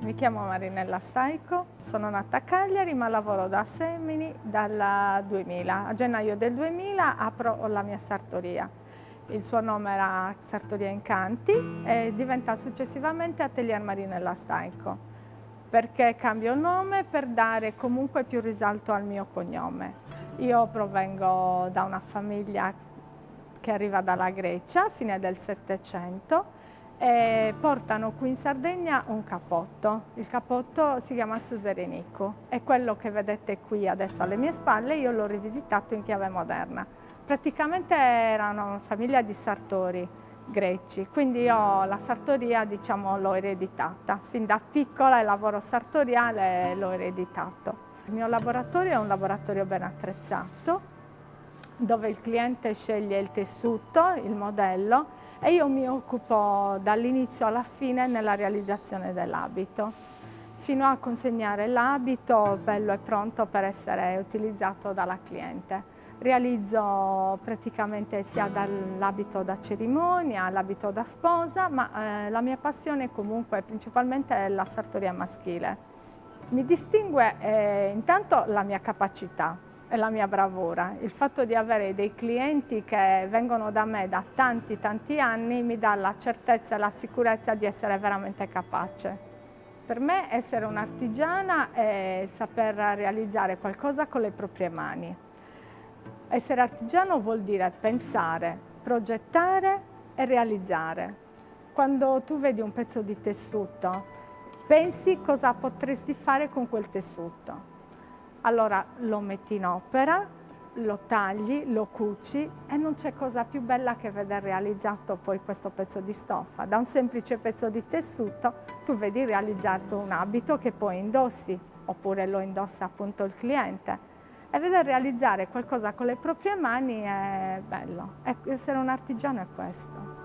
Mi chiamo Marinella Staico, sono nata a Cagliari ma lavoro da Semini dal 2000. A gennaio del 2000 apro la mia sartoria. Il suo nome era Sartoria Incanti e diventa successivamente Atelier Marinella Staico. Perché cambio nome? Per dare comunque più risalto al mio cognome. Io provengo da una famiglia che arriva dalla Grecia, fine del Settecento, e portano qui in Sardegna un cappotto. Il cappotto si chiama Suserenico e quello che vedete qui adesso alle mie spalle io l'ho rivisitato in chiave moderna. Praticamente era una famiglia di sartori greci, quindi io la sartoria diciamo l'ho ereditata. Fin da piccola il lavoro sartoriale l'ho ereditato. Il mio laboratorio è un laboratorio ben attrezzato, dove il cliente sceglie il tessuto, il modello, e io mi occupo dall'inizio alla fine nella realizzazione dell'abito, fino a consegnare l'abito bello e pronto per essere utilizzato dalla cliente. Realizzo praticamente sia dall'abito da cerimonia all'abito da sposa, ma la mia passione comunque principalmente è la sartoria maschile. Mi distingue intanto la mia capacità e la mia bravura. Il fatto di avere dei clienti che vengono da me da tanti anni mi dà la certezza e la sicurezza di essere veramente capace. Per me essere un'artigiana è saper realizzare qualcosa con le proprie mani. Essere artigiano vuol dire pensare, progettare e realizzare. Quando tu vedi un pezzo di tessuto, pensi cosa potresti fare con quel tessuto. Allora lo metti in opera, lo tagli, lo cuci e non c'è cosa più bella che vedere realizzato poi questo pezzo di stoffa. Da un semplice pezzo di tessuto tu vedi realizzato un abito che poi indossi, oppure lo indossa appunto il cliente. E vedere realizzare qualcosa con le proprie mani è bello. Essere un artigiano è questo.